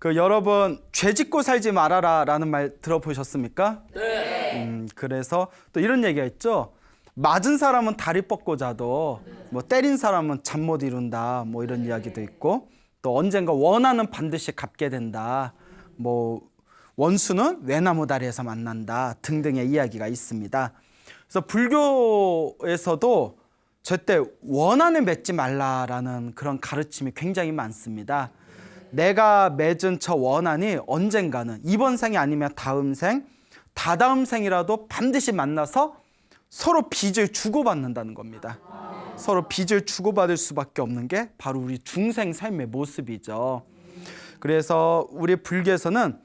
여러분 죄 짓고 살지 말아라라는 말 들어보셨습니까? 네. 그래서 또 이런 얘기가 있죠. 맞은 사람은 다리 뻗고 자도 뭐 때린 사람은 잠 못 이룬다. 뭐 이런 이야기도 있고 또 언젠가 원하는 반드시 갚게 된다. 뭐 원수는 외나무 다리에서 만난다 등등의 이야기가 있습니다. 그래서 불교에서도 절대 원한을 맺지 말라라는 그런 가르침이 굉장히 많습니다. 내가 맺은 저 원한이 언젠가는 이번 생이 아니면 다음 생, 다다음 생이라도 반드시 만나서 서로 빚을 주고받는다는 겁니다. 서로 빚을 주고받을 수밖에 없는 게 바로 우리 중생 삶의 모습이죠. 그래서 우리 불교에서는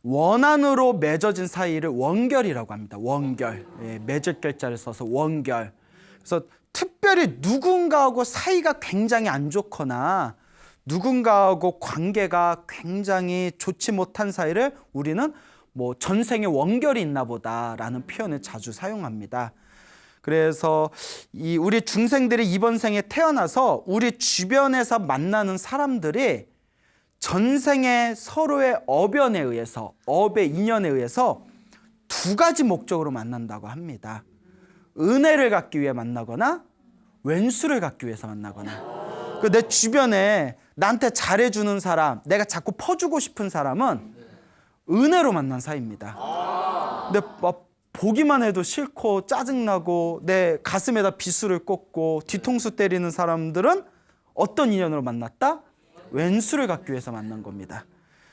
원한으로 맺어진 사이를 원결이라고 합니다. 원결. 예, 맺을 결자를 써서 원결. 그래서 특별히 누군가하고 사이가 굉장히 안 좋거나 누군가하고 관계가 굉장히 좋지 못한 사이를 우리는 뭐 전생에 원결이 있나 보다라는 표현을 자주 사용합니다. 그래서 우리 중생들이 이번 생에 태어나서 우리 주변에서 만나는 사람들이 전생에 서로의 업연에 의해서, 업의 인연에 의해서 두 가지 목적으로 만난다고 합니다. 은혜를 갖기 위해 만나거나 왼수를 갖기 위해서 만나거나. 내 주변에 나한테 잘해주는 사람, 내가 자꾸 퍼주고 싶은 사람은 은혜로 만난 사이입니다. 근데 보기만 해도 싫고 짜증나고 내 가슴에다 비수를 꽂고 뒤통수 때리는 사람들은 어떤 인연으로 만났다? 왼수를 갖기 위해서 만난 겁니다.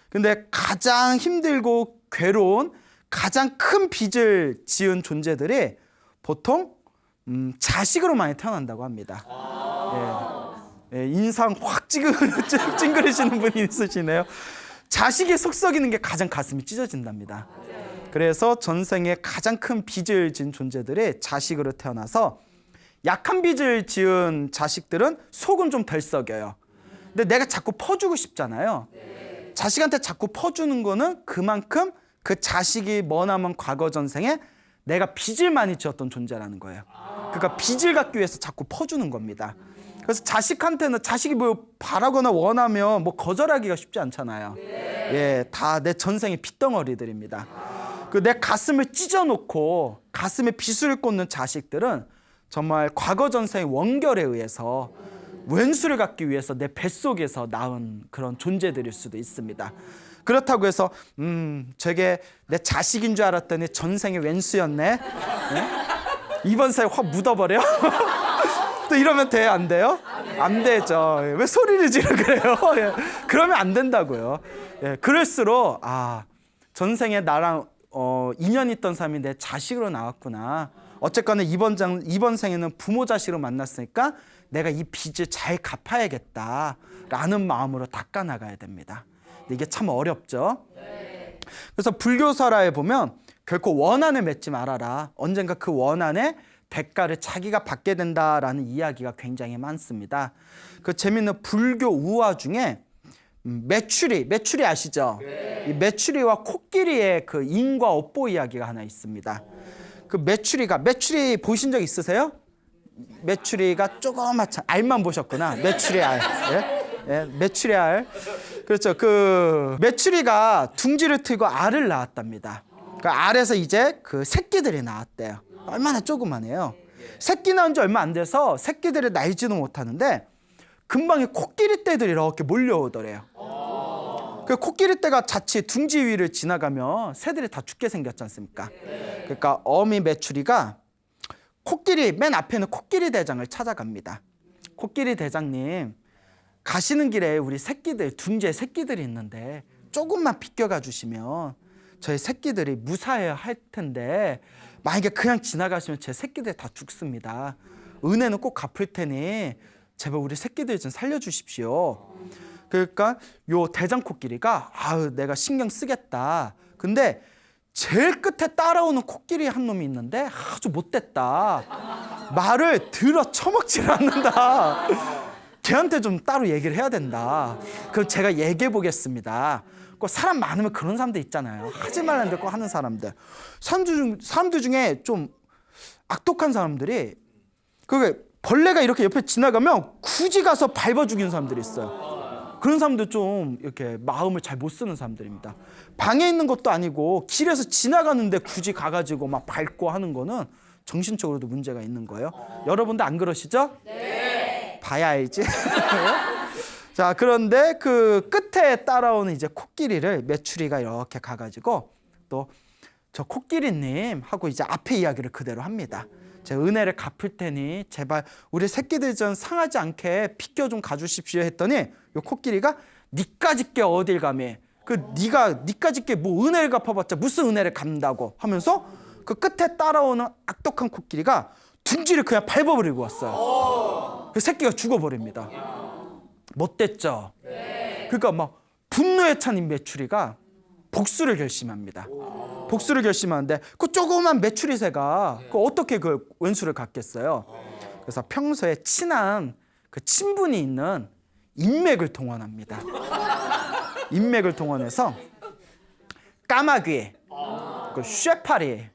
근데 가장 힘들고 괴로운 가장 큰 빚을 지은 존재들이 보통 자식으로 많이 태어난다고 합니다. 예, 인상 확 찡그리시는 분이 있으시네요. 자식이 속 썩이는 게 가장 가슴이 찢어진답니다. 그래서 전생에 가장 큰 빚을 지은 존재들이 자식으로 태어나서 약한 빚을 지은 자식들은 속은 좀 덜 썩여요. 근데 내가 자꾸 퍼주고 싶잖아요. 자식한테 자꾸 퍼주는 거는 그만큼 그 자식이 머나먼 과거 전생에 내가 빚을 많이 지었던 존재라는 거예요. 그러니까 빚을 갚기 위해서 자꾸 퍼주는 겁니다. 그래서 자식한테는 자식이 뭐 바라거나 원하면 뭐 거절하기가 쉽지 않잖아요. 예, 다 내 전생의 빚덩어리들입니다. 내 가슴을 찢어놓고 가슴에 비수를 꽂는 자식들은 정말 과거 전생의 원결에 의해서 왼수를 갖기 위해서 내 뱃속에서 낳은 그런 존재들일 수도 있습니다. 그렇다고 해서 저게 내 자식인 줄 알았더니 전생의 왼수였네. 네? 이번 생에 확 묻어버려? 또 이러면 돼? 안 돼요? 안 되죠. 왜 소리를 지르 그래요? 예. 그러면 안 된다고요. 예. 그럴수록 전생에 나랑 인연 있던 사람이 내 자식으로 나왔구나. 어쨌거나 이번 생에는 부모 자식으로 만났으니까 내가 이 빚을 잘 갚아야겠다라는 마음으로 닦아나가야 됩니다. 근데 이게 참 어렵죠. 그래서 불교설화에 보면 결코 원한을 맺지 말아라. 언젠가 그 원한의 대가를 자기가 받게 된다라는 이야기가 굉장히 많습니다. 그 재밌는 불교 우화 중에 메추리 아시죠? 이 메추리와 코끼리의 그 인과 업보 이야기가 하나 있습니다. 그 메추리 보신 적 있으세요? 메추리가 조그맣죠. 알만 보셨구나. 메추리 알. 예, 메추리 알. 그렇죠. 그 메추리가 둥지를 트고 알을 낳았답니다. 그 알에서 이제 그 새끼들이 나왔대요. 얼마나 조그만해요. 새끼 낳은 지 얼마 안 돼서 새끼들이 날지도 못하는데 금방에 코끼리 떼들이 이렇게 몰려오더래요. 그 코끼리 떼가 자칫 둥지 위를 지나가면 새들이 다 죽게 생겼지 않습니까? 그러니까 어미 메추리가 맨 앞에는 코끼리 대장을 찾아갑니다. 코끼리 대장님, 가시는 길에 우리 새끼들, 둥지에 새끼들이 있는데 조금만 비껴가 주시면 저희 새끼들이 무사해야 할 텐데 만약에 그냥 지나가시면 제 새끼들 다 죽습니다. 은혜는 꼭 갚을 테니 제발 우리 새끼들 좀 살려주십시오. 그러니까 요 대장 코끼리가 내가 신경 쓰겠다. 근데 제일 끝에 따라오는 코끼리 한 놈이 있는데 아주 못됐다. 말을 들어 처먹지를 않는다. 걔한테 좀 따로 얘기를 해야 된다. 그럼 제가 얘기해 보겠습니다. 꼭 사람 많으면 그런 사람들 있잖아요. 하지 말라는데 꼭 하는 사람들. 사람들 중에 좀 악독한 사람들이 그게 벌레가 이렇게 옆에 지나가면 굳이 가서 밟아 죽이는 사람들이 있어요. 그런 사람들 좀 이렇게 마음을 잘 못 쓰는 사람들입니다. 방에 있는 것도 아니고 길에서 지나가는데 굳이 가가지고 막 밟고 하는 거는 정신적으로도 문제가 있는 거예요. 여러분도 안 그러시죠? 네. 봐야 알지. 자, 그런데 그 끝에 따라오는 이제 코끼리를 메추리가 이렇게 가가지고 또 저 코끼리님 하고 이제 앞에 이야기를 그대로 합니다. 제가 은혜를 갚을 테니 제발 우리 새끼들 전 상하지 않게 비켜 좀 가주십시오 했더니 요 코끼리가 니까짓 게 어딜 감히 니까짓 게 뭐 은혜를 갚아봤자 무슨 은혜를 갚는다고 하면서 그 끝에 따라오는 악독한 코끼리가 둥지를 그냥 밟아버리고 왔어요. 그 새끼가 죽어버립니다. 못됐죠? 그러니까 막 분노에 찬 이 메추리가 복수를 결심합니다. 복수를 결심하는데 그 조그만 메추리새가 어떻게 그 원수를 갚겠어요? 그래서 평소에 친한 그 친분이 있는 인맥을 동원합니다. 인맥을 동원해서 까마귀, 그 쇠파리,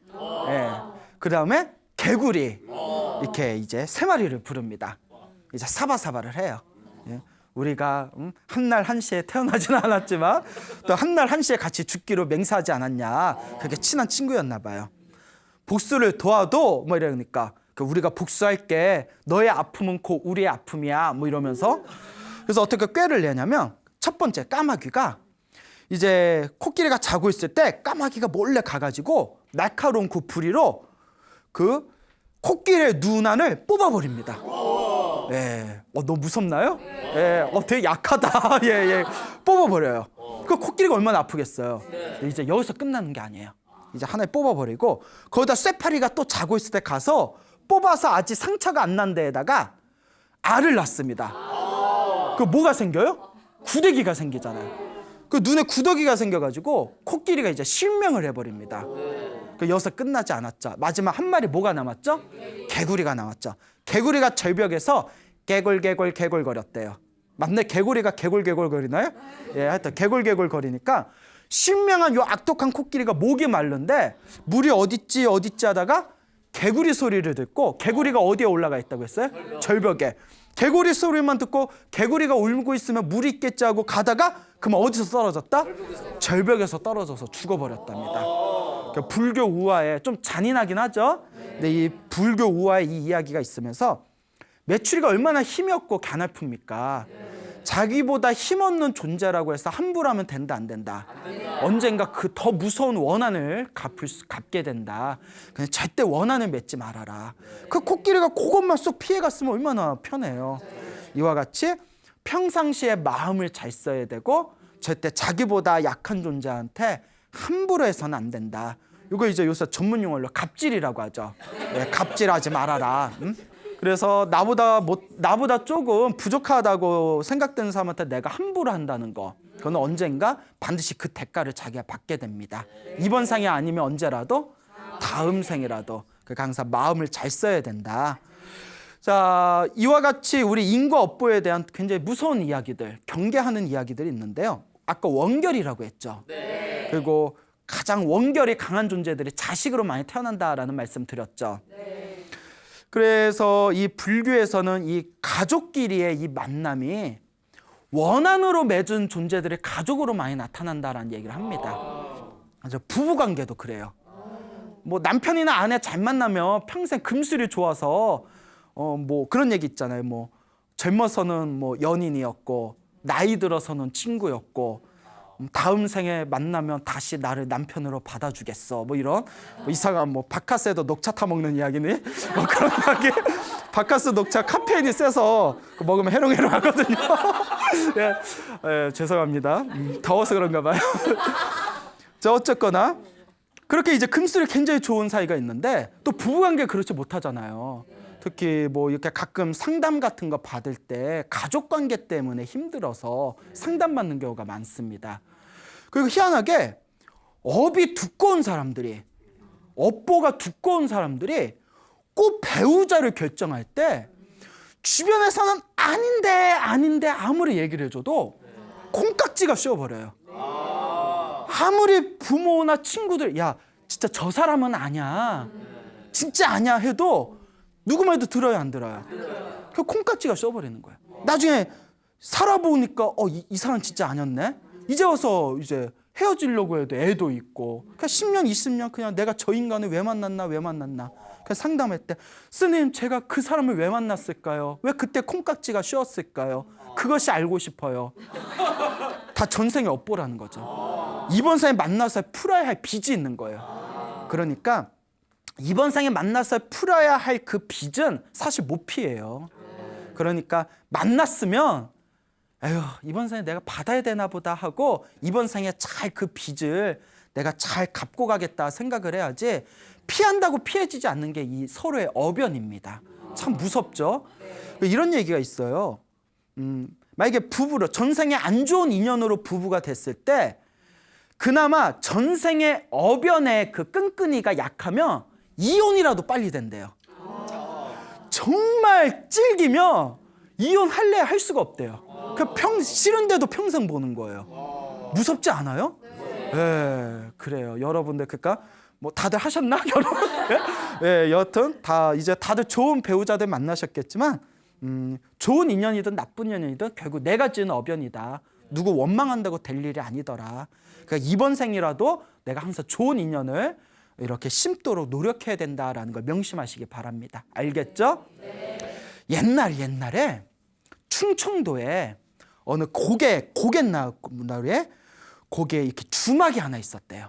그 다음에 개구리 이렇게 이제 3마리를 부릅니다. 이제 사바사바를 해요. 우리가 한날 한시에 태어나지는 않았지만 또 한날 한시에 같이 죽기로 맹세하지 않았냐. 그게 친한 친구였나 봐요. 복수를 도와도 뭐 이러니까 우리가 복수할게. 너의 아픔은 곧 우리의 아픔이야. 뭐 이러면서 그래서 어떻게 꾀를 내냐면 첫 번째 까마귀가 이제 코끼리가 자고 있을 때 까마귀가 몰래 가가지고 날카로운 그 부리로 그 코끼리의 눈안을 뽑아버립니다. 너무 무섭나요? 되게 약하다. 뽑아버려요. 그 코끼리가 얼마나 아프겠어요. 이제 여기서 끝나는 게 아니에요. 이제 하나를 뽑아버리고 거기다 쇠파리가 또 자고 있을 때 가서 뽑아서 아직 상처가 안 난 데에다가 알을 낳습니다. 그 뭐가 생겨요? 구데기가 생기잖아요. 그 눈에 구더기가 생겨가지고 코끼리가 이제 실명을 해버립니다. 그 여기서 끝나지 않았죠. 마지막 한 마리 뭐가 남았죠? 개구리가 남았죠. 개구리가 절벽에서 개굴개굴 개굴거렸대요. 맞네? 개구리가 개굴개굴 거리나요? 하여튼 개굴개굴 거리니까 신명한 요 악독한 코끼리가 목이 마른데 물이 어딨지 하다가 개구리 소리를 듣고 개구리가 어디에 올라가 있다고 했어요? 절벽에. 개구리 소리만 듣고 개구리가 울고 있으면 물이 있겠지 하고 가다가 그럼 어디서 떨어졌다? 절벽에서 떨어져서 죽어버렸답니다. 그러니까 불교 우화에 좀 잔인하긴 하죠. 근데 이 불교 우화에 이 이야기가 있으면서 메추리가 얼마나 힘이 없고 가냘픕니까? 자기보다 힘없는 존재라고 해서 함부로 하면 된다 안 된다? 언젠가 그 더 무서운 원한을 갚게 된다. 그냥 절대 원한을 맺지 말아라. 그 코끼리가 그것만 쏙 피해갔으면 얼마나 편해요. 이와 같이 평상시에 마음을 잘 써야 되고 절대 자기보다 약한 존재한테 함부로 해서는 안 된다. 이거 이제 요새 전문 용어로 갑질이라고 하죠. 갑질하지 말아라. 그래서 나보다 조금 부족하다고 생각되는 사람한테 내가 함부로 한다는 거, 그건 언젠가 반드시 그 대가를 자기가 받게 됩니다. 이번 생이 아니면 언제라도 다음 생이라도 항상 마음을 잘 써야 된다. 자, 이와 같이 우리 인과 업보에 대한 굉장히 무서운 이야기들, 경계하는 이야기들이 있는데요. 아까 원결이라고 했죠. 그리고 가장 원결이 강한 존재들이 자식으로 많이 태어난다라는 말씀 드렸죠. 그래서 이 불교에서는 이 가족끼리의 이 만남이 원한으로 맺은 존재들이 가족으로 많이 나타난다라는 얘기를 합니다. 그래서 부부관계도 그래요. 뭐 남편이나 아내 잘 만나면 평생 금술이 좋아서 뭐 그런 얘기 있잖아요. 뭐 젊어서는 뭐 연인이었고 나이 들어서는 친구였고 다음 생에 만나면 다시 나를 남편으로 받아주겠어. 뭐 이런 이상한 뭐 바카스에도 녹차 타 먹는 이야기니 뭐 그런 이야기. 바카스 녹차 카페인이 세서 먹으면 해롱해롱 하거든요. 죄송합니다. 더워서 그런가 봐요. 자, 어쨌거나 그렇게 이제 금술이 굉장히 좋은 사이가 있는데 또 부부관계 그렇지 못하잖아요. 특히 뭐 이렇게 가끔 상담 같은 거 받을 때 가족관계 때문에 힘들어서 상담받는 경우가 많습니다. 그리고 희한하게 업이 두꺼운 사람들이, 업보가 두꺼운 사람들이 꼭 배우자를 결정할 때 주변에서는 아닌데 아무리 얘기를 해줘도 콩깍지가 씌워버려요. 아무리 부모나 친구들 야 진짜 저 사람은 아니야, 진짜 아니야 해도 누구 말도 들어요 안 들어요? 그 콩깍지가 씌워버리는 거예요. 나중에 살아보니까 이 사람 진짜 아니었네. 이제 와서 이제 헤어지려고 해도 애도 있고, 그냥 10년 20년 그냥 내가 저 인간을 왜 만났나 그냥 상담할 때, 스님 제가 그 사람을 왜 만났을까요? 왜 그때 콩깍지가 쉬었을까요? 그것이 알고 싶어요. 다 전생의 업보라는 거죠. 이번 생에 만나서 풀어야 할 빚이 있는 거예요. 그러니까 이번 생에 만나서 풀어야 할 그 빚은 사실 못 피해요. 그러니까 만났으면 에휴, 이번 생에 내가 받아야 되나 보다 하고 이번 생에 잘 그 빚을 내가 잘 갚고 가겠다 생각을 해야지, 피한다고 피해지지 않는 게 이 서로의 어변입니다. 참 무섭죠? 이런 얘기가 있어요. 만약에 부부로 전생에 안 좋은 인연으로 부부가 됐을 때 그나마 전생의 어변의 그 끈끈이가 약하면 이혼이라도 빨리 된대요. 정말 찔기면 이혼할래 할 수가 없대요. 싫은데도 평생 보는 거예요. 무섭지 않아요? 네, 그래요. 여러분들 그러니까 뭐 다들 하셨나? 여러분? 네, 여하튼 이제 다들 좋은 배우자들 만나셨겠지만 좋은 인연이든 나쁜 인연이든 결국 내가 지은 어변이다. 누구 원망한다고 될 일이 아니더라. 그러니까 이번 생이라도 내가 항상 좋은 인연을 이렇게 심도록 노력해야 된다라는 걸 명심하시기 바랍니다. 알겠죠? 네. 옛날에 충청도에 어느 고갯나루에 이렇게 주막이 하나 있었대요.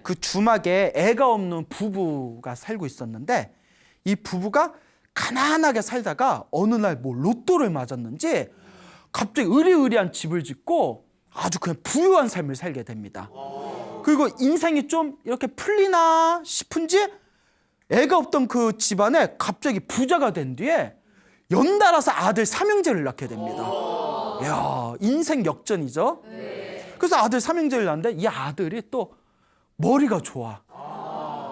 그 주막에 애가 없는 부부가 살고 있었는데 이 부부가 가난하게 살다가 어느 날 뭐 로또를 맞았는지 갑자기 으리으리한 집을 짓고 아주 그냥 부유한 삶을 살게 됩니다. 그리고 인생이 좀 이렇게 풀리나 싶은지 애가 없던 그 집안에 갑자기 부자가 된 뒤에 연달아서 아들 삼형제를 낳게 됩니다. 이야, 인생 역전이죠. 그래서 아들 삼형제를 낳는데 이 아들이 또 머리가 좋아,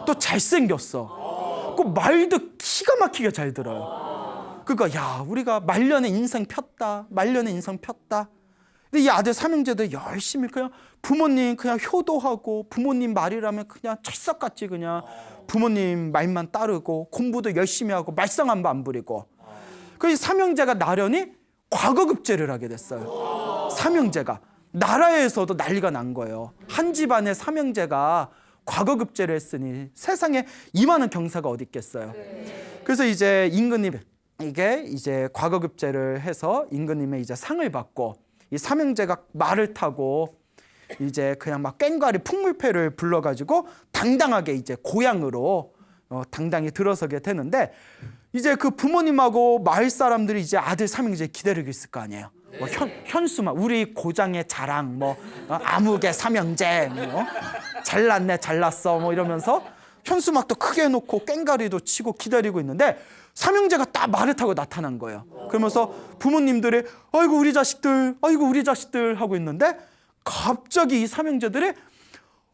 또 잘생겼어, 그 말도 기가 막히게 잘 들어요. 그러니까 야, 우리가 말년에 인생 폈다. 근데 이 아들 삼형제도 열심히 그냥 부모님 그냥 효도하고 부모님 말이라면 그냥 철석같이 그냥 부모님 말만 따르고 공부도 열심히 하고 말썽 안 부리고. 그 삼형제가 나련히 과거급제를 하게 됐어요. 삼형제가 나라에서도 난리가 난 거예요. 한 집안의 삼형제가 과거급제를 했으니 세상에 이만한 경사가 어디 있겠어요. 그래서 이제 임금님 이게 이제 과거급제를 해서 임금님의 이제 상을 받고 이 삼형제가 말을 타고 이제 그냥 막 꽹과리 풍물패를 불러가지고 당당하게 이제 고향으로 당당히 들어서게 되는데, 이제 그 부모님하고 마을 사람들이 이제 아들 삼형제 기다리고 있을 거 아니에요. 뭐 현수막, 우리 고장의 자랑, 뭐 아무개 삼형제, 뭐 잘났어, 뭐 이러면서 현수막도 크게 해놓고 꽹과리도 치고 기다리고 있는데 삼형제가 딱 말을 타고 나타난 거예요. 그러면서 부모님들이 아이고 우리 자식들 하고 있는데 갑자기 이 삼형제들이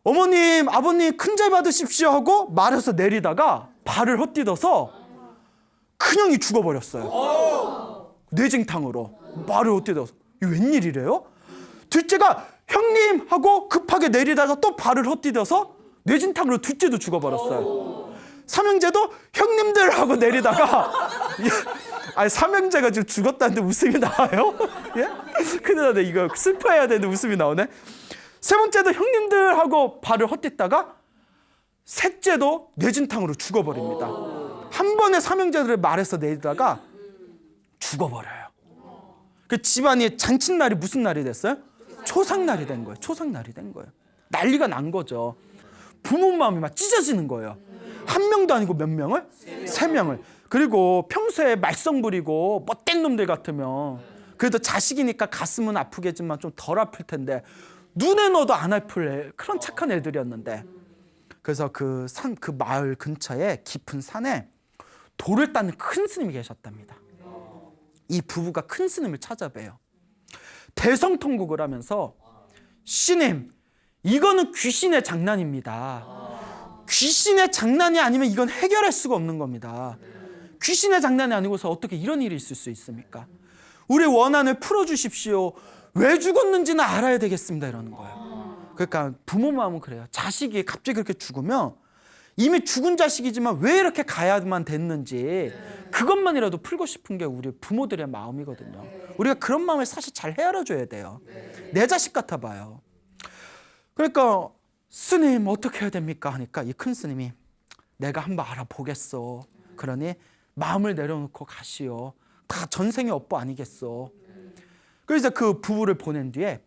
어머님 아버님 큰절 받으십시오 하고 말에서 내리다가 발을 헛디뎌서 큰형이 죽어버렸어요. 뇌진탕으로 말을 헛디뎌서. 이게 웬일이래요? 둘째가 형님 하고 급하게 내리다가 또 발을 헛디뎌서 뇌진탕으로 둘째도 죽어버렸어요. 삼형제도 형님들 하고 내리다가 아니 삼형제가 지금 죽었다는데 웃음이 나와요? 예? 큰일 나네. 이거 슬퍼해야 되는데 웃음이 나오네. 세 번째도 형님들 하고 발을 헛디다가 셋째도 뇌진탕으로 죽어버립니다. 한 번에 삼형제들을 말해서 내리다가 죽어버려요. 그 집안이 잔칫날이 무슨 날이 됐어요? 초상날이 된 거예요. 난리가 난 거죠. 부모 마음이 막 찢어지는 거예요. 한 명도 아니고 몇 명을? 세 명을. 그리고 평소에 말썽 부리고 못된 놈들 같으면 그래도 자식이니까 가슴은 아프겠지만 좀 덜 아플 텐데 눈에 넣어도 안 아플 그런 착한 애들이었는데, 그래서 그 마을 근처에 깊은 산에 돌을 닦는 큰 스님이 계셨답니다. 이 부부가 큰 스님을 찾아봬요. 대성통곡을 하면서 스님, 이거는 귀신의 장난입니다. 귀신의 장난이 아니면 이건 해결할 수가 없는 겁니다. 귀신의 장난이 아니고서 어떻게 이런 일이 있을 수 있습니까? 우리 원한을 풀어주십시오. 왜 죽었는지는 알아야 되겠습니다. 이러는 거예요. 그러니까 부모 마음은 그래요. 자식이 갑자기 그렇게 죽으면 이미 죽은 자식이지만 왜 이렇게 가야만 됐는지 그것만이라도 풀고 싶은 게 우리 부모들의 마음이거든요. 우리가 그런 마음을 사실 잘 헤아려줘야 돼요. 내 자식 같아 봐요. 그러니까 스님 어떻게 해야 됩니까? 하니까 이 큰 스님이 내가 한번 알아보겠어. 그러니 마음을 내려놓고 가시오. 다 전생의 업보 아니겠어. 그래서 그 부모를 보낸 뒤에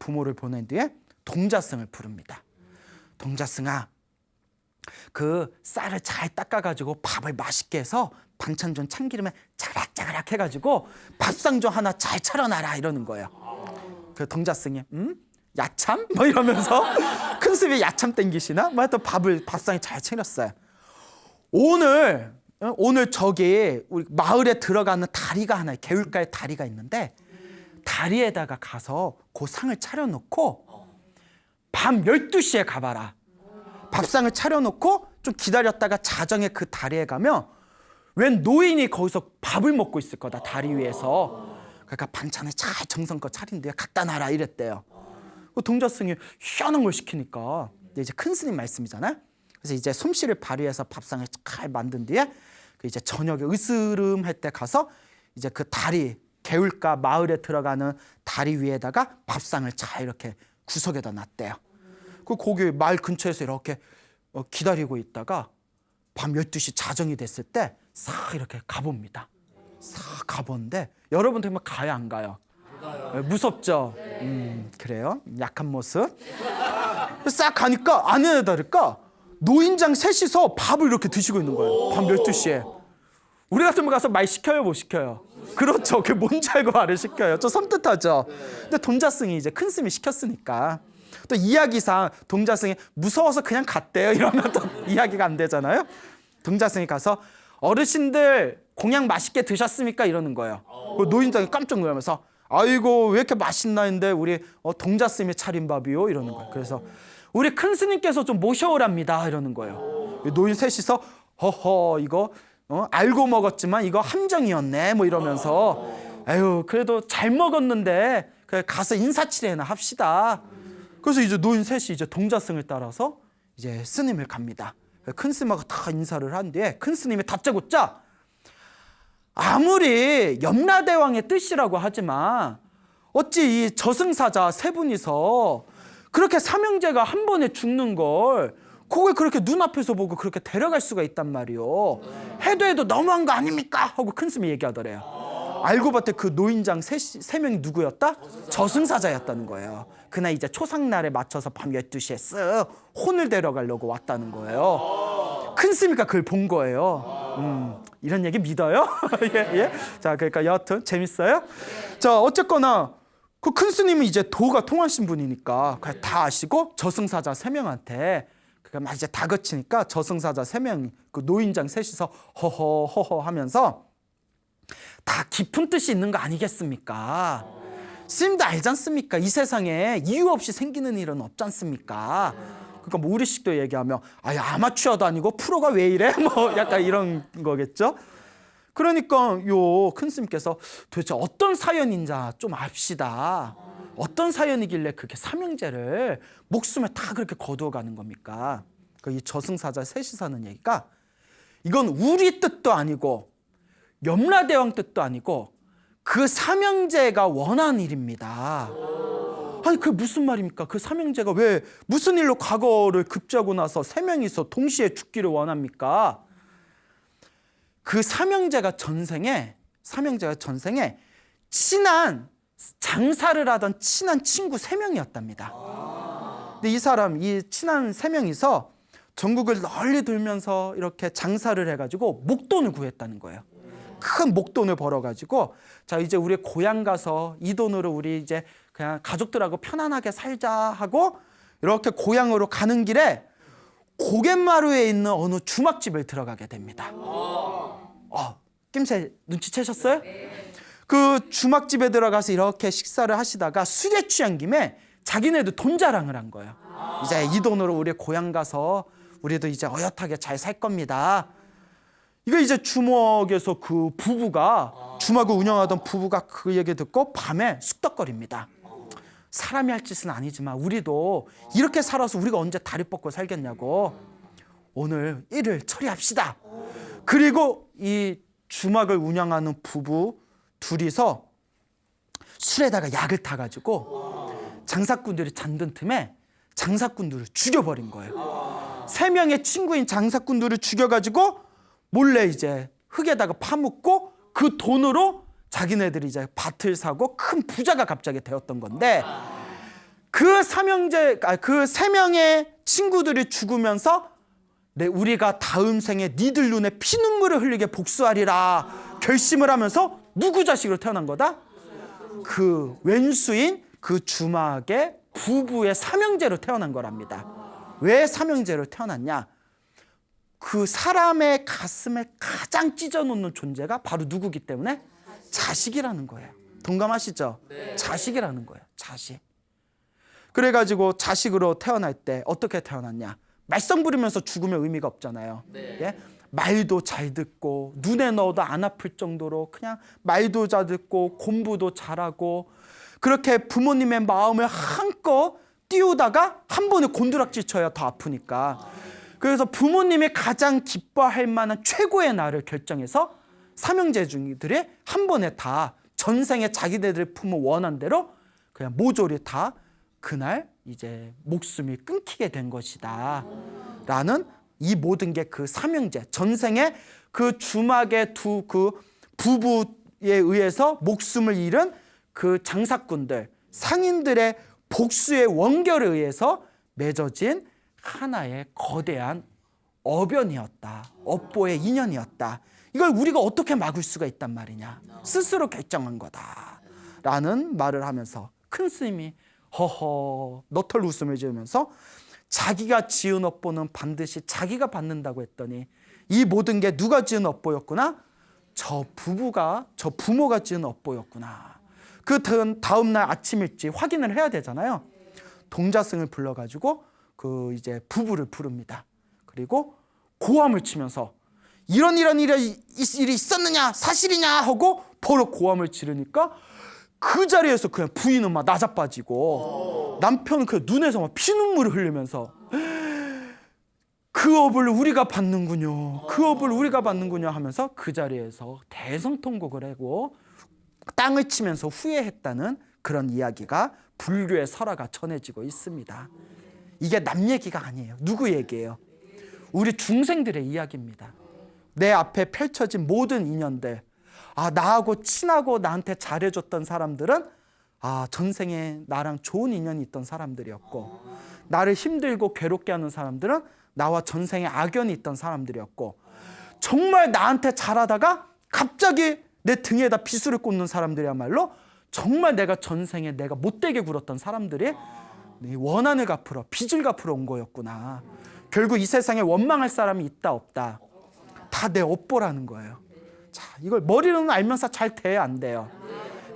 동자승을 부릅니다. 동자승아, 그 쌀을 잘 닦아가지고 밥을 맛있게 해서 반찬 좀 참기름에 자락자락 해가지고 밥상 좀 하나 잘 차려놔라 이러는 거예요. 그 동자승이 야참? 뭐 이러면서 큰 스님이 야참 땡기시나? 뭐 하여튼 밥상에 잘 차렸어요. 오늘 저기 우리 마을에 들어가는 다리가 하나, 개울가에 다리가 있는데 다리에다가 가서 그 상을 차려놓고 밤 12시에 가봐라. 밥상을 차려놓고 좀 기다렸다가 자정에 그 다리에 가면 웬 노인이 거기서 밥을 먹고 있을 거다, 다리 위에서. 그러니까 반찬을 잘 정성껏 차린 뒤에 갖다 놔라 이랬대요. 동자승이 희한한 걸 시키니까 이제 큰 스님 말씀이잖아요. 그래서 이제 솜씨를 발휘해서 밥상을 잘 만든 뒤에 이제 저녁에 으스름할 때 가서 이제 그 다리, 개울가 마을에 들어가는 다리 위에다가 밥상을 잘 이렇게 구석에다 놨대요. 거기 마을 근처에서 이렇게 기다리고 있다가 밤 12시 자정이 됐을 때 싹 이렇게 가봅니다. 싹 가보는데 여러분들 뭐 가요 안 가요? 무섭죠? 그래요? 약한 모습. 싹 가니까 아니나 다를까 노인장 셋이서 밥을 이렇게 드시고 있는 거예요. 밤 12시에. 우리 같으면 가서 말 시켜요, 못 시켜요? 그렇죠. 그게 뭔지 알고 말을 시켜요. 좀 섬뜩하죠. 근데 동자승이 이제 큰 스님이 시켰으니까 또 이야기상 동자승이 무서워서 그냥 갔대요 이러면 또 이야기가 안 되잖아요. 동자승이 가서 어르신들 공양 맛있게 드셨습니까? 이러는 거예요. 노인장이 깜짝 놀라면서 아이고 왜 이렇게 맛있나 했는데 우리 동자스님이 차린 밥이요 이러는 거예요. 그래서 우리 큰 스님께서 좀 모셔오랍니다 이러는 거예요. 노인 셋이서 허허 이거 알고 먹었지만 이거 함정이었네 뭐 이러면서 아유 그래도 잘 먹었는데 가서 인사치레나 합시다. 그래서 이제 노인 셋이 이제 동자승을 따라서 이제 스님을 갑니다. 큰 스님하고 다 인사를 한 뒤에 큰 스님이 다짜고짜 아무리 염라대왕의 뜻이라고 하지만 어찌 이 저승사자 세 분이서 그렇게 삼형제가 한 번에 죽는 걸 그걸 그렇게 눈앞에서 보고 그렇게 데려갈 수가 있단 말이요. 해도 너무한 거 아닙니까? 하고 큰 스님이 얘기하더래요. 알고 봤더니 그 노인장 세 명이 누구였다? 저승사자였다는 거예요. 그날 이제 초상날에 맞춰서 밤 12시에 쓱 혼을 데려가려고 왔다는 거예요. 큰 스님이니까 그걸 본 거예요. 이런 얘기 믿어요? 예. 자, 그러니까 여하튼 재밌어요? 자, 어쨌거나 그 큰 스님은 이제 도가 통하신 분이니까 다 아시고 저승사자 세 명한테 그러니까 막 이제 다그치니까 저승사자 세 명, 그 노인장 셋이서 허허 하면서 다 깊은 뜻이 있는 거 아니겠습니까? 스님도 알지 않습니까? 이 세상에 이유 없이 생기는 일은 없지 않습니까? 그러니까 뭐 우리식도 얘기하면 아마추어도 아니고 프로가 왜 이래? 뭐 약간 이런 거겠죠? 그러니까 요 큰 스님께서 도대체 어떤 사연인지 좀 압시다. 어떤 사연이길래 그렇게 삼형제를 목숨을 다 그렇게 거두어 가는 겁니까? 이 저승사자 셋이 사는 얘기가 이건 우리 뜻도 아니고 염라대왕 뜻도 아니고 그 삼형제가 원한 일입니다. 아니 그게 무슨 말입니까? 그 삼형제가 왜 무슨 일로 과거를 급제하고 나서 세 명이서 동시에 죽기를 원합니까? 그 삼형제가 전생에 친한 장사를 하던 친한 친구 세 명이었답니다. 근데 이 친한 세 명이서 전국을 널리 돌면서 이렇게 장사를 해가지고 목돈을 구했다는 거예요. 큰 목돈을 벌어가지고 자 이제 우리 고향 가서 이 돈으로 우리 이제 그냥 가족들하고 편안하게 살자 하고 이렇게 고향으로 가는 길에 고갯마루에 있는 어느 주막집을 들어가게 됩니다. 낌새 눈치채셨어요? 그 주막집에 들어가서 이렇게 식사를 하시다가 술에 취한 김에 자기네도 돈 자랑을 한 거예요. 이제 이 돈으로 우리 고향 가서 우리도 이제 어엿하게 잘 살 겁니다. 이거 이제 주막에서 그 부부가 주막을 운영하던 부부가 그 얘기 듣고 밤에 쑥덕거립니다. 사람이 할 짓은 아니지만 우리도 이렇게 살아서 우리가 언제 다리 뻗고 살겠냐고. 오늘 일을 처리합시다. 그리고 이 주막을 운영하는 부부 둘이서 술에다가 약을 타가지고 장사꾼들이 잠든 틈에 장사꾼들을 죽여버린 거예요. 3명의 친구인 장사꾼들을 죽여가지고 몰래 이제 흙에다가 파묻고 그 돈으로 자기네들이 이제 밭을 사고 큰 부자가 갑자기 되었던 건데, 그 3명의 친구들이 죽으면서 우리가 다음 생에 니들 눈에 피눈물을 흘리게 복수하리라 결심을 하면서 누구 자식으로 태어난 거다? 그 왼수인 그 주막의 부부의 삼형제로 태어난 거랍니다. 왜 삼형제로 태어났냐? 그 사람의 가슴에 가장 찢어놓는 존재가 바로 누구기 때문에? 자식이라는 거예요. 동감하시죠? 네. 자식이라는 거예요. 자식. 그래가지고 자식으로 태어날 때 어떻게 태어났냐? 말썽 부리면서 죽으면 의미가 없잖아요. 네. 예? 말도 잘 듣고 눈에 넣어도 안 아플 정도로 그냥 말도 잘 듣고 공부도 잘하고 그렇게 부모님의 마음을 한껏 띄우다가 한 번에 곤두락질 쳐야 더 아프니까. 그래서 부모님이 가장 기뻐할 만한 최고의 날을 결정해서 삼형제들이 한 번에 다 전생에 자기네들 품은 원한 대로 그냥 모조리 다 그날 이제 목숨이 끊기게 된 것이다 라는, 이 모든 게 그 삼형제, 전생에 그 주막의 두 그 부부에 의해서 목숨을 잃은 그 장사꾼들, 상인들의 복수의 원결에 의해서 맺어진 하나의 거대한 어변이었다. 업보의 인연이었다. 이걸 우리가 어떻게 막을 수가 있단 말이냐. 스스로 결정한 거다 라는 말을 하면서 큰 스님이 허허 너털 웃음을 지으면서 자기가 지은 업보는 반드시 자기가 받는다고 했더니 이 모든 게 누가 지은 업보였구나? 저 부모가 지은 업보였구나. 그 다음 날 아침 일찍 확인을 해야 되잖아요. 동자승을 불러가지고 그 이제 부부를 부릅니다. 그리고 고함을 치면서 이런 일이 있었느냐, 사실이냐 하고 바로 고함을 지르니까 그 자리에서 그냥 부인은 막 나자빠지고 남편은 그 눈에서 막 피눈물을 흘리면서 그 업을 우리가 받는군요. 그 업을 우리가 받는군요 하면서 그 자리에서 대성통곡을 하고 땅을 치면서 후회했다는 그런 이야기가 불교의 설화가 전해지고 있습니다. 이게 남 얘기가 아니에요. 누구 얘기예요? 우리 중생들의 이야기입니다. 내 앞에 펼쳐진 모든 인연들, 나하고 친하고 나한테 잘해줬던 사람들은 전생에 나랑 좋은 인연이 있던 사람들이었고, 나를 힘들고 괴롭게 하는 사람들은 나와 전생에 악연이 있던 사람들이었고, 정말 나한테 잘하다가 갑자기 내 등에다 비수를 꽂는 사람들이야말로 정말 내가 전생에 내가 못되게 굴었던 사람들이 원한을 갚으러, 빚을 갚으러 온 거였구나. 결국 이 세상에 원망할 사람이 있다 없다 다 내 업보라는 거예요. 자, 이걸 머리로는 알면서 잘 돼야 안 돼요.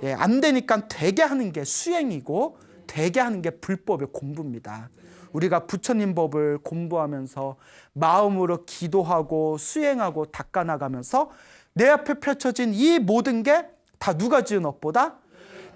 예, 안 되니까 되게 하는 게 수행이고 되게 하는 게 불법의 공부입니다. 우리가 부처님 법을 공부하면서 마음으로 기도하고 수행하고 닦아나가면서 내 앞에 펼쳐진 이 모든 게 다 누가 지은 업보다?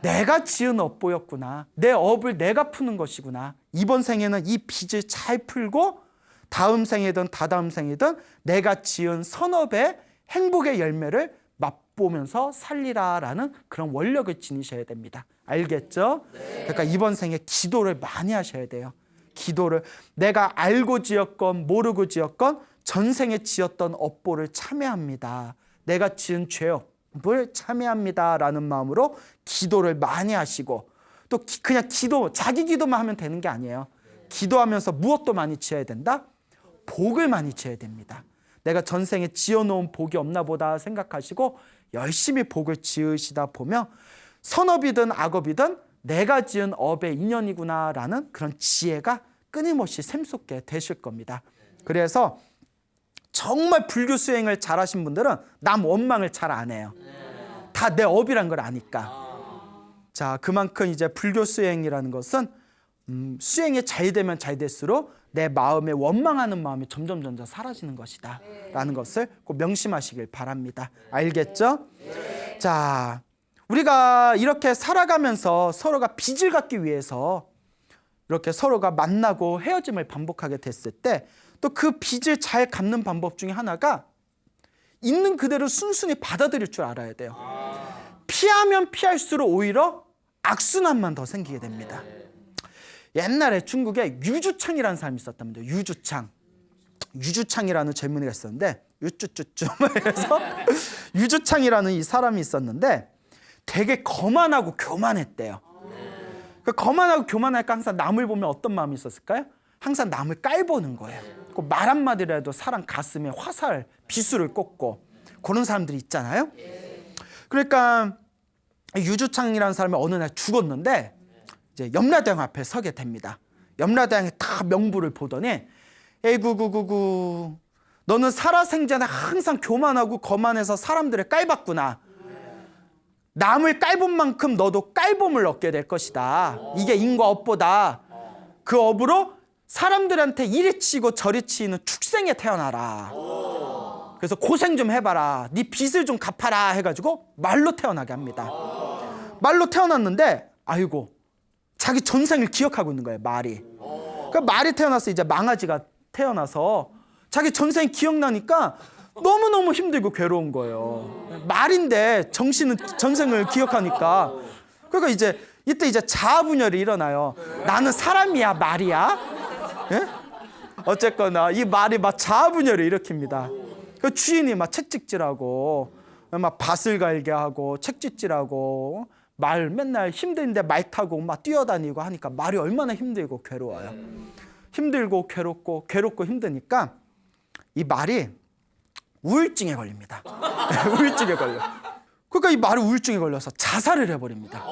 내가 지은 업보였구나. 내 업을 내가 푸는 것이구나. 이번 생에는 이 빚을 잘 풀고 다음 생이든 다다음 생이든 내가 지은 선업의 행복의 열매를 맛보면서 살리라라는 그런 원력을 지니셔야 됩니다. 알겠죠? 그러니까 이번 생에 기도를 많이 하셔야 돼요. 기도를 내가 알고 지었건 모르고 지었건 전생에 지었던 업보를 참회합니다. 내가 지은 죄업을 참회합니다라는 마음으로 기도를 많이 하시고, 또 그냥 자기 기도만 하면 되는 게 아니에요. 기도하면서 무엇도 많이 지어야 된다? 복을 많이 지어야 됩니다. 내가 전생에 지어놓은 복이 없나 보다 생각하시고 열심히 복을 지으시다 보면 선업이든 악업이든 내가 지은 업의 인연이구나라는 그런 지혜가 끊임없이 샘솟게 되실 겁니다. 그래서 정말 불교 수행을 잘하신 분들은 남 원망을 잘 안 해요. 다 내 업이란 걸 아니까. 자, 그만큼 이제 불교 수행이라는 것은 수행이 잘 되면 잘 될수록 내 마음에 원망하는 마음이 점점 사라지는 것이다 라는 것을 꼭 명심하시길 바랍니다. 알겠죠? 자, 우리가 이렇게 살아가면서 서로가 빚을 갚기 위해서 이렇게 서로가 만나고 헤어짐을 반복하게 됐을 때 또 그 빚을 잘 갚는 방법 중에 하나가 있는 그대로 순순히 받아들일 줄 알아야 돼요. 피하면 피할수록 오히려 악순환만 더 생기게 됩니다. 옛날에 중국에 유주창이라는 사람이 있었답니다. 유주창이라는 젊은이가 있었는데 유쭈쭈쭈 해서 유주창이라는 이 사람이 있었는데 되게 거만하고 교만했대요. 그 거만하고 교만하니까 항상 남을 보면 어떤 마음이 있었을까요? 항상 남을 깔보는 거예요. 말 한마디라도 사람 가슴에 화살, 비수를 꽂고 그런 사람들이 있잖아요. 그러니까 유주창이라는 사람이 어느 날 죽었는데 이제 염라대왕 앞에 서게 됩니다. 염라대왕이 다 명부를 보더니 에이구구구구 너는 살아생전에 항상 교만하고 거만해서 사람들을 깔봤구나. 남을 깔본 만큼 너도 깔봄을 얻게 될 것이다. 이게 인과 업보다. 그 업으로 사람들한테 이리 치고 저리 치는 축생에 태어나라. 그래서 고생 좀 해봐라. 네 빚을 좀 갚아라 해가지고 말로 태어나게 합니다. 말로 태어났는데 아이고 자기 전생을 기억하고 있는 거예요. 말이. 그러니까 말이 태어나서 이제 망아지가 태어나서 자기 전생이 기억나니까 너무너무 힘들고 괴로운 거예요. 말인데 전생을 기억하니까. 그러니까 이때 자아분열이 일어나요. 나는 사람이야 말이야? 예? 어쨌거나 이 말이 막 자아분열을 일으킵니다. 그 주인이 막 책찍질하고 막 밭을 갈게 하고 책찍질하고 말 맨날 힘든데 말 타고 막 뛰어다니고 하니까 말이 얼마나 힘들고 괴로워요. 힘들고 괴롭고 힘드니까 이 말이 우울증에 걸립니다. 우울증에 걸려. 그러니까 이 말이 우울증에 걸려서 자살을 해버립니다.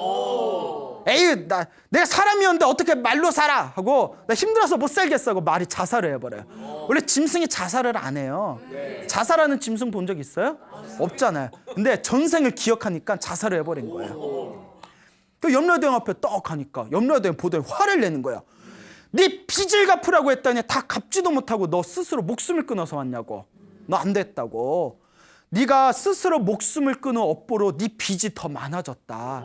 에이 내가 사람이었는데 어떻게 말로 살아 하고 나 힘들어서 못 살겠어 하고 말이 자살을 해버려요. 원래 짐승이 자살을 안 해요. 자살하는 짐승 본 적 있어요? 없잖아요. 근데 전생을 기억하니까 자살을 해버린 거예요. 그 염라대왕 앞에 떡 하니까 염라대왕 보더니 화를 내는 거야. 네 빚을 갚으라고 했더니 다 갚지도 못하고 너 스스로 목숨을 끊어서 왔냐고. 너 안 됐다고. 네가 스스로 목숨을 끊은 업보로 네 빚이 더 많아졌다.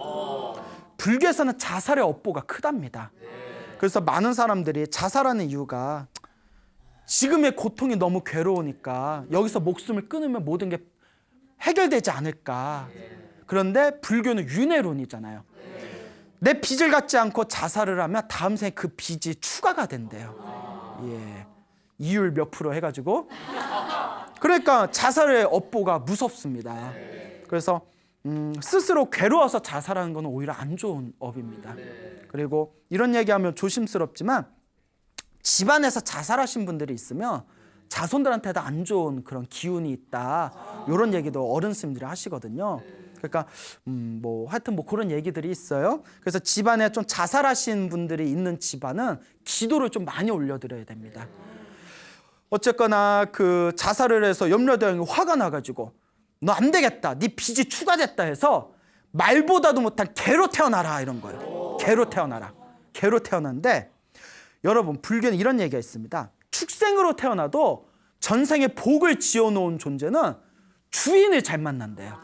불교에서는 자살의 업보가 크답니다. 그래서 많은 사람들이 자살하는 이유가 지금의 고통이 너무 괴로우니까 여기서 목숨을 끊으면 모든 게 해결되지 않을까. 그런데 불교는 윤회론이잖아요. 내 빚을 갚지 않고 자살을 하면 다음 생에 그 빚이 추가가 된대요. 예. 이율 몇 프로 해가지고. 그러니까 자살의 업보가 무섭습니다. 그래서 스스로 괴로워서 자살하는 건 오히려 안 좋은 업입니다. 그리고 이런 얘기하면 조심스럽지만 집안에서 자살하신 분들이 있으면 자손들한테도 안 좋은 그런 기운이 있다. 이런 얘기도 어른 스님들이 하시거든요. 그러니까 하여튼 그런 얘기들이 있어요. 그래서 집안에 좀 자살하신 분들이 있는 집안은 기도를 좀 많이 올려드려야 됩니다. 어쨌거나 그 자살을 해서 염라대왕이 화가 나가지고 너 안 되겠다. 네 빚이 추가됐다 해서 말보다도 못한 개로 태어나라 이런 거예요. 개로 태어나라. 개로 태어났는데 여러분 불교는 이런 얘기가 있습니다. 축생으로 태어나도 전생에 복을 지어놓은 존재는 주인을 잘 만난대요.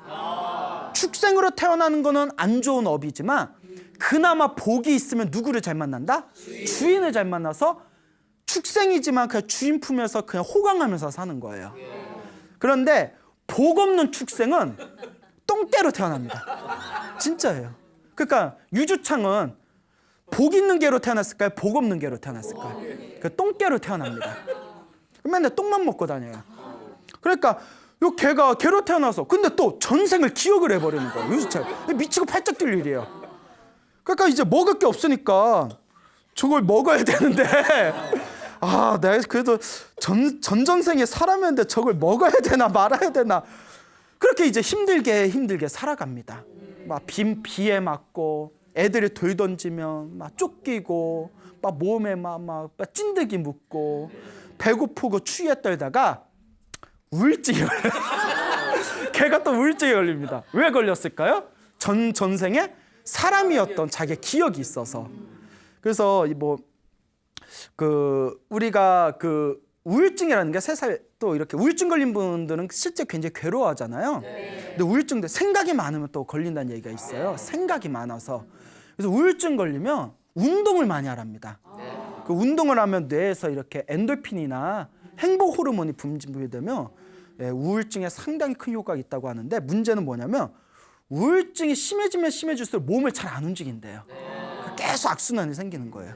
축생으로 태어나는 거는 안 좋은 업이지만 그나마 복이 있으면 누구를 잘 만난다? 주인을 잘 만나서 축생이지만 그냥 주인 품에서 그냥 호강하면서 사는 거예요. 그런데 복 없는 축생은 똥개로 태어납니다. 진짜예요. 그러니까 유주창은 복 있는 개로 태어났을까요? 복 없는 개로 태어났을까요? 그 똥개로 태어납니다. 맨날 똥만 먹고 다녀요. 그러니까 요 개가 개로 태어나서 근데 또 전생을 기억을 해버리는 거예요. 유주창. 미치고 팔짝 뛸 일이에요. 그러니까 이제 먹을 게 없으니까 저걸 먹어야 되는데 내가 그래도 전전생에 사람이었는데 저걸 먹어야 되나 말아야 되나 그렇게 이제 힘들게 살아갑니다. 막 비에 맞고 애들이 돌 던지면 막 쫓기고 막 몸에 막 찐득이 묻고 배고프고 추위에 떨다가 우울증이 걸려요. 걔가 또 우울증에 걸립니다. 왜 걸렸을까요? 전생에 사람이었던 자기의 기억이 있어서. 그래서 우리가 우울증이라는 게 세살 또 이렇게 우울증 걸린 분들은 실제 굉장히 괴로워하잖아요. 근데 우울증도 생각이 많으면 또 걸린다는 얘기가 있어요. 생각이 많아서. 그래서 우울증 걸리면 운동을 많이 하랍니다. 그 운동을 하면 뇌에서 이렇게 엔돌핀이나 행복 호르몬이 분비되면 우울증에 상당히 큰 효과가 있다고 하는데, 문제는 뭐냐면 우울증이 심해지면 심해질수록 몸을 잘 안 움직인대요. 계속 악순환이 생기는 거예요.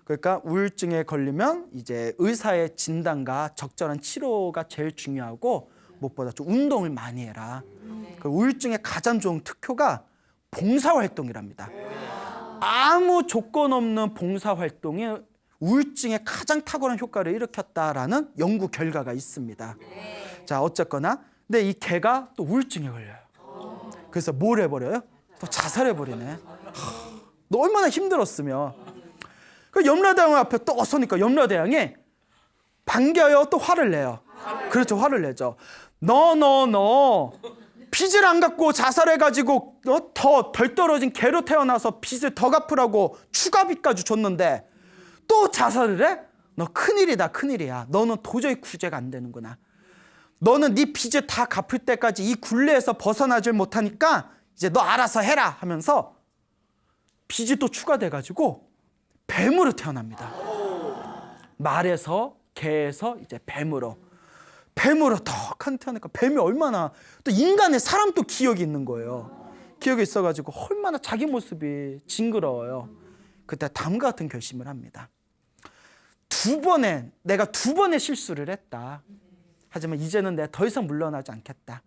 그러니까 우울증에 걸리면 이제 의사의 진단과 적절한 치료가 제일 중요하고, 무엇보다 좀 운동을 많이 해라. 그 우울증의 가장 좋은 특효가 봉사활동이랍니다. 아무 조건 없는 봉사활동이 우울증에 가장 탁월한 효과를 일으켰다라는 연구 결과가 있습니다. 자, 어쨌거나 근데 이 개가 또 우울증에 걸려요. 그래서 뭘 해버려요? 또 자살해버리네. 너 얼마나 힘들었으면. 그 염라대왕 앞에 또 서니까 염라대왕이 반겨요, 또 화를 내요. 그렇죠, 화를 내죠. 너 빚을 안 갚고 자살해가지고 더 덜 떨어진 개로 태어나서 빚을 더 갚으라고 추가 빚까지 줬는데 또 자살을 해? 너 큰일이다, 큰일이야. 너는 도저히 구제가 안 되는구나. 너는 네 빚을 다 갚을 때까지 이 굴레에서 벗어나질 못하니까 이제 너 알아서 해라 하면서 빚이 또 추가돼가지고 뱀으로 태어납니다. 말에서 개에서 이제 뱀으로 턱 태어나니까 뱀이 얼마나, 또 인간의 사람 또 기억이 있는 거예요. 기억이 있어가지고 얼마나 자기 모습이 징그러워요. 그때 다음과 같은 결심을 합니다. 내가 두 번의 실수를 했다. 하지만 이제는 내가 더 이상 물러나지 않겠다.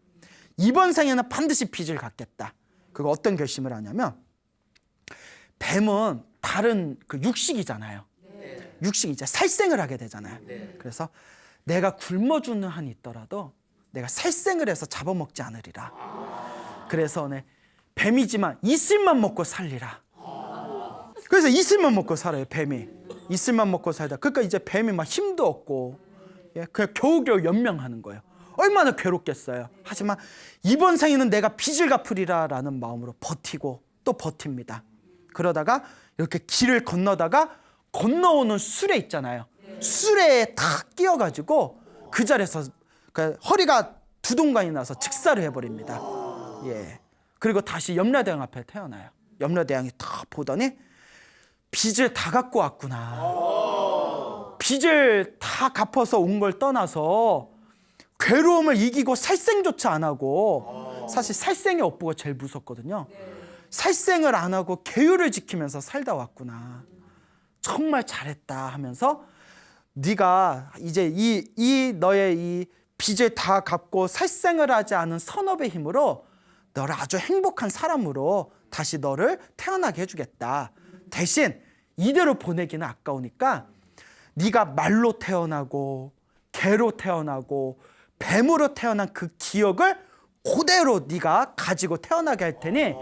이번 생에는 반드시 빚을 갚겠다. 그거 어떤 결심을 하냐면, 뱀은 다른 그 육식이잖아요. 육식이 이제 살생을 하게 되잖아요. 그래서 내가 굶어 죽는 한이 있더라도 내가 살생을 해서 잡아먹지 않으리라. 그래서 뱀이지만 이슬만 먹고 살리라. 그래서 이슬만 먹고 살아요, 뱀이. 이슬만 먹고 살다. 그러니까 이제 뱀이 막 힘도 없고 그냥 겨우겨우 연명하는 거예요. 얼마나 괴롭겠어요. 하지만 이번 생에는 내가 빚을 갚으리라 라는 마음으로 버티고 또 버팁니다. 그러다가 이렇게 길을 건너다가 건너오는 수레 있잖아요. 수레에 탁 끼어가지고 그 자리에서 허리가 두동강이 나서 즉사를 해버립니다. 그리고 다시 염라대왕 앞에 태어나요. 염라대왕이 탁 보더니 빚을 다 갖고 왔구나. 빚을 다 갚아서 온 걸 떠나서 괴로움을 이기고 살생조차 안 하고, 사실 살생의 업보가 제일 무섭거든요. 살생을 안 하고 계율을 지키면서 살다 왔구나. 정말 잘했다 하면서 네가 이제 이 너의 이 빚을 다 갚고 살생을 하지 않은 선업의 힘으로 너를 아주 행복한 사람으로 다시 너를 태어나게 해주겠다. 대신 이대로 보내기는 아까우니까 네가 말로 태어나고 개로 태어나고 뱀으로 태어난 그 기억을 그대로 네가 가지고 태어나게 할 테니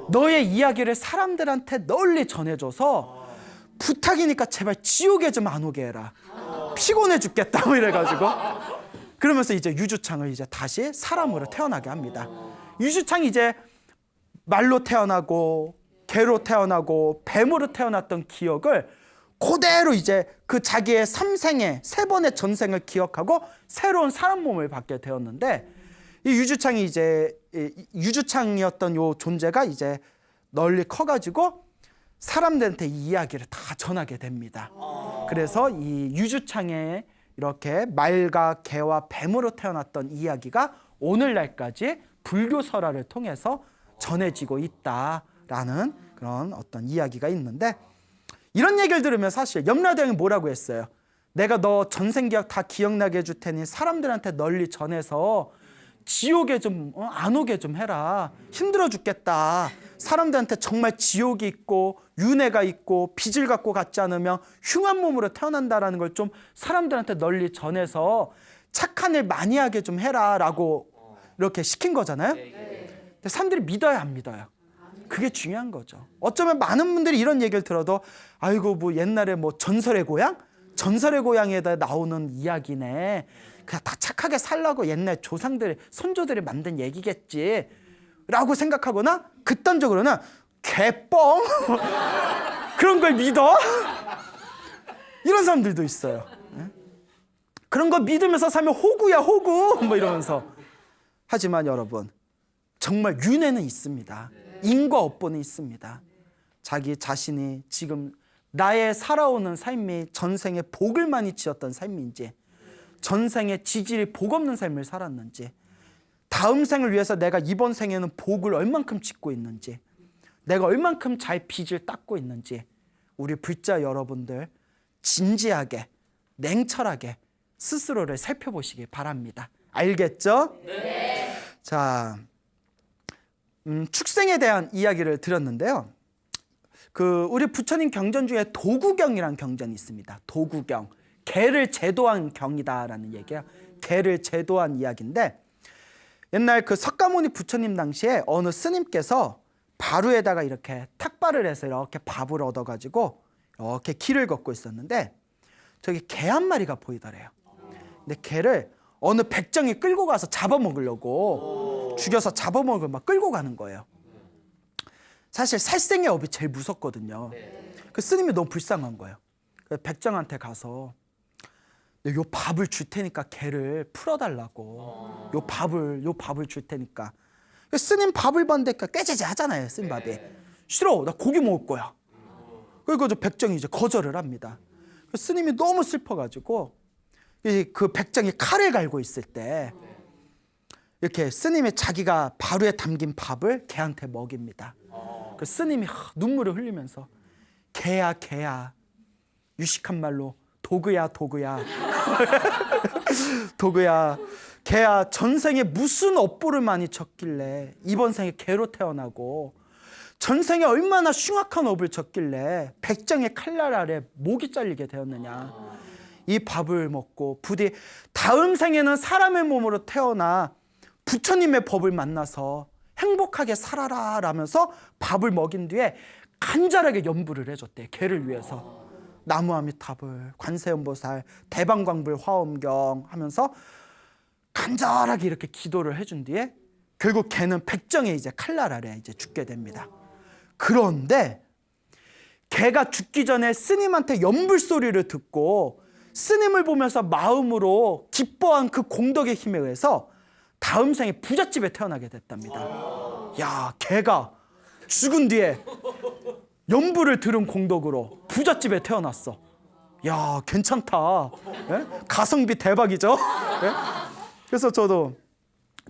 너의 이야기를 사람들한테 널리 전해줘서 부탁이니까 제발 지옥에 좀 안 오게 해라. 피곤해 죽겠다. 뭐 이래가지고 그러면서 이제 유주창을 이제 다시 사람으로 태어나게 합니다. 유주창이 이제 말로 태어나고 개로 태어나고 뱀으로 태어났던 기억을 그대로 이제 그 자기의 3생의 3번의 전생을 기억하고 새로운 사람 몸을 받게 되었는데, 이 유주창이 이제 유주창이었던 요 존재가 이제 널리 커가지고 사람들한테 이 이야기를 다 전하게 됩니다. 그래서 이 유주창의 이렇게 말과 개와 뱀으로 태어났던 이야기가 오늘날까지 불교 설화를 통해서 전해지고 있다라는 그런 어떤 이야기가 있는데, 이런 얘기를 들으면 사실 염라대왕이 뭐라고 했어요? 내가 너 전생기억 다 기억나게 해줄 테니 사람들한테 널리 전해서 지옥에 좀 안 오게 좀 해라. 힘들어 죽겠다. 사람들한테 정말 지옥이 있고 윤회가 있고 빚을 갖고 갔지 않으면 흉한 몸으로 태어난다라는 걸 좀 사람들한테 널리 전해서 착한 일 많이 하게 좀 해라 라고 이렇게 시킨 거잖아요. 근데 사람들이 믿어야 안 믿어요? 그게 중요한 거죠. 어쩌면 많은 분들이 이런 얘기를 들어도 아이고 뭐 옛날에 뭐 전설의 고향? 전설의 고향에다 나오는 이야기네. 그냥 다 착하게 살라고 옛날 조상들, 선조들이 만든 얘기겠지 라고 생각하거나, 극단적으로는 개뻥 그런 걸 믿어? 이런 사람들도 있어요. 그런 거 믿으면서 살면 호구야 호구 뭐 이러면서. 하지만 여러분, 정말 윤회는 있습니다. 인과 업보는 있습니다. 자기 자신이 지금 나의 살아오는 삶이 전생에 복을 많이 지었던 삶인지, 전생에 지질이 복 없는 삶을 살았는지, 다음 생을 위해서 내가 이번 생에는 복을 얼만큼 짓고 있는지, 내가 얼만큼 잘 빚을 닦고 있는지, 우리 불자 여러분들 진지하게 냉철하게 스스로를 살펴보시기 바랍니다. 알겠죠? 네. 자, 축생에 대한 이야기를 드렸는데요. 우리 부처님 경전 중에 도구경이라는 경전이 있습니다. 도구경, 개를 제도한 경이다라는 얘기야. 개를 제도한 이야기인데, 옛날 그 석가모니 부처님 당시에 어느 스님께서 바루에다가 이렇게 탁발을 해서 이렇게 밥을 얻어가지고 이렇게 길을 걷고 있었는데, 저기 개 한 마리가 보이더래요. 근데 개를 어느 백정이 끌고 가서 잡아먹으려고, 죽여서 잡아먹으려고 막 끌고 가는 거예요. 사실 살생의 업이 제일 무섭거든요. 그 스님이 너무 불쌍한 거예요. 백정한테 가서 요 밥을 줄 테니까 개를 풀어달라고, 요 밥을 줄 테니까. 스님 밥을 받으니까 깨지지 하잖아요. 스님 밥이. 싫어, 나 고기 먹을 거야. 그리고 저 백정이 이제 거절을 합니다. 스님이 너무 슬퍼가지고 그 백정이 칼을 갈고 있을 때 이렇게 스님이 자기가 바루에 담긴 밥을 개한테 먹입니다. 그 스님이 눈물을 흘리면서 개야 개야, 유식한 말로 도그야 도그야 도그야, 개야 전생에 무슨 업보를 많이 졌길래 이번 생에 개로 태어나고, 전생에 얼마나 흉악한 업을 졌길래 백정의 칼날 아래 목이 잘리게 되었느냐. 이 밥을 먹고 부디 다음 생에는 사람의 몸으로 태어나 부처님의 법을 만나서 행복하게 살아라 라면서 밥을 먹인 뒤에 간절하게 염불을 해줬대. 개를 위해서 나무아미타불, 관세음보살, 대방광불 화엄경 하면서 간절하게 이렇게 기도를 해준 뒤에 결국 개는 백정의 이제 칼날 아래 이제 죽게 됩니다. 그런데 개가 죽기 전에 스님한테 염불 소리를 듣고 스님을 보면서 마음으로 기뻐한 그 공덕의 힘에 의해서 다음 생에 부잣집에 태어나게 됐답니다. 야, 개가 죽은 뒤에 염불을 들은 공덕으로 부잣집에 태어났어. 야, 괜찮다. 예? 가성비 대박이죠? 예? 그래서 저도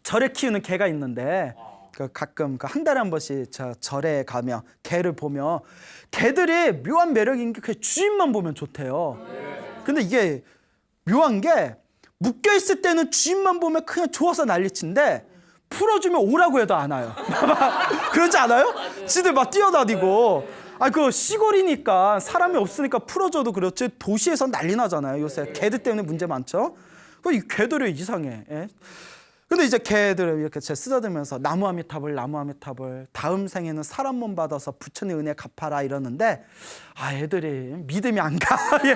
절에 키우는 개가 있는데 가끔 한 달에 한 번씩 절에 가면 개를 보면 개들이 묘한 매력인 게 그 주인만 보면 좋대요. 근데 이게 묘한 게 묶여있을 때는 주인만 보면 그냥 좋아서 난리친데 풀어주면 오라고 해도 안 와요. 그러지 않아요? 지들 막 뛰어다니고. 그 시골이니까 사람이 없으니까 풀어줘도 그렇지 도시에서 난리 나잖아요. 요새 개들 때문에 문제 많죠. 이 개들이 이상해. 예? 근데 이제 개들을 이렇게 쓰다듬으면서 나무아미타불 나무아미타불, 다음 생에는 사람 몸 받아서 부처님 은혜 갚아라 이러는데 애들이 믿음이 안 가. 예.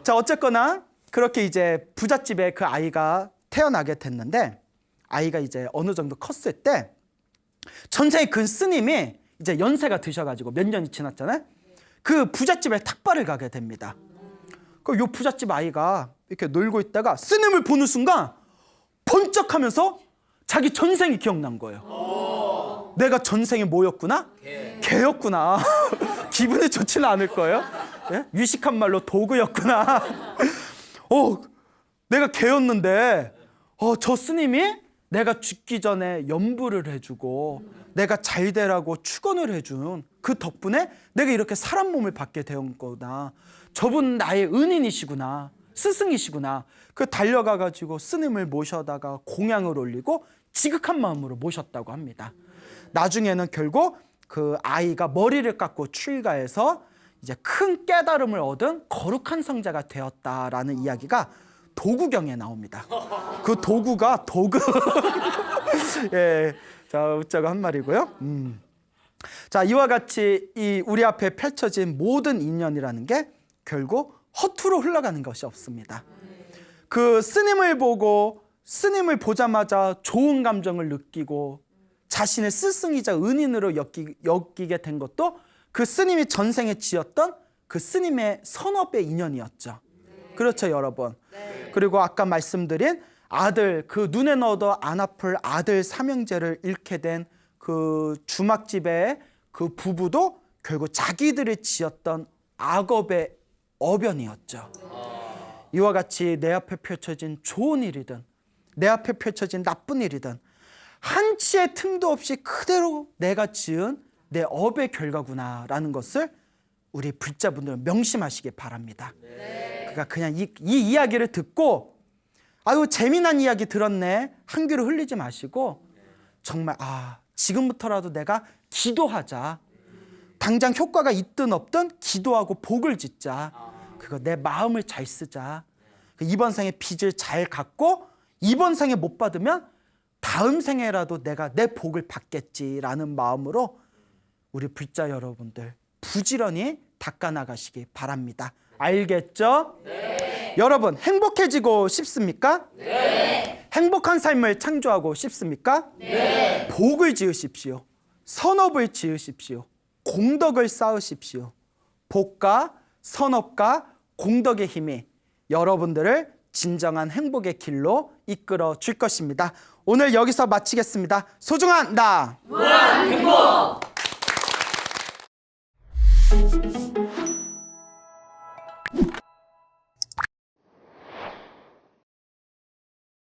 자, 어쨌거나 그렇게 이제 부잣집에 그 아이가 태어나게 됐는데, 아이가 이제 어느 정도 컸을 때 전생에 그 스님이 이제 연세가 드셔가지고 몇 년이 지났잖아요. 그 부잣집에 탁발을 가게 됩니다. 요 부잣집 아이가 이렇게 놀고 있다가 스님을 보는 순간 번쩍하면서 자기 전생이 기억난 거예요. 내가 전생에 뭐였구나? 개였구나. 기분이 좋지는 않을 거예요. 예? 유식한 말로 도구였구나. 내가 개였는데 저 스님이 내가 죽기 전에 염불을 해주고 내가 잘 되라고 축원을 해준 그 덕분에 내가 이렇게 사람 몸을 받게 된 거구나. 저분 나의 은인이시구나, 스승이시구나. 달려가가지고 스님을 모셔다가 공양을 올리고 지극한 마음으로 모셨다고 합니다. 나중에는 결국 그 아이가 머리를 깎고 출가해서 이제 큰 깨달음을 얻은 거룩한 성자가 되었다라는 이야기가 도구경에 나옵니다. 그 도구가 도구. 예, 자, 웃자고 한 말이고요. 자, 이와 같이 이 우리 앞에 펼쳐진 모든 인연이라는 게 결국 허투루 흘러가는 것이 없습니다. 그 스님을 보고 스님을 보자마자 좋은 감정을 느끼고 자신의 스승이자 은인으로 여기게 된 것도 그 스님이 전생에 지었던 그 스님의 선업의 인연이었죠. 그렇죠, 여러분. 그리고 아까 말씀드린 아들, 그 눈에 넣어도 안 아플 아들 삼형제를 잃게 된 그 주막집의 그 부부도 결국 자기들이 지었던 악업의 어변이었죠. 이와 같이 내 앞에 펼쳐진 좋은 일이든 내 앞에 펼쳐진 나쁜 일이든 한치의 틈도 없이 그대로 내가 지은 내 업의 결과구나라는 것을 우리 불자분들 명심하시기 바랍니다. 그러니까 그냥 이 이야기를 듣고 아유 재미난 이야기 들었네 한 귀로 흘리지 마시고 정말 지금부터라도 내가 기도하자. 당장 효과가 있든 없든 기도하고 복을 짓자. 그거 내 마음을 잘 쓰자. 이번 생에 빚을 잘 갚고 이번 생에 못 받으면 다음 생에라도 내가 내 복을 받겠지라는 마음으로 우리 불자 여러분들 부지런히 닦아나가시기 바랍니다. 알겠죠? 네. 여러분 행복해지고 싶습니까? 네. 행복한 삶을 창조하고 싶습니까? 네. 복을 지으십시오. 선업을 지으십시오. 공덕을 쌓으십시오. 복과 선업과 공덕의 힘이 여러분들을 진정한 행복의 길로 이끌어 줄 것입니다. 오늘 여기서 마치겠습니다. 소중한 나 무한 행복.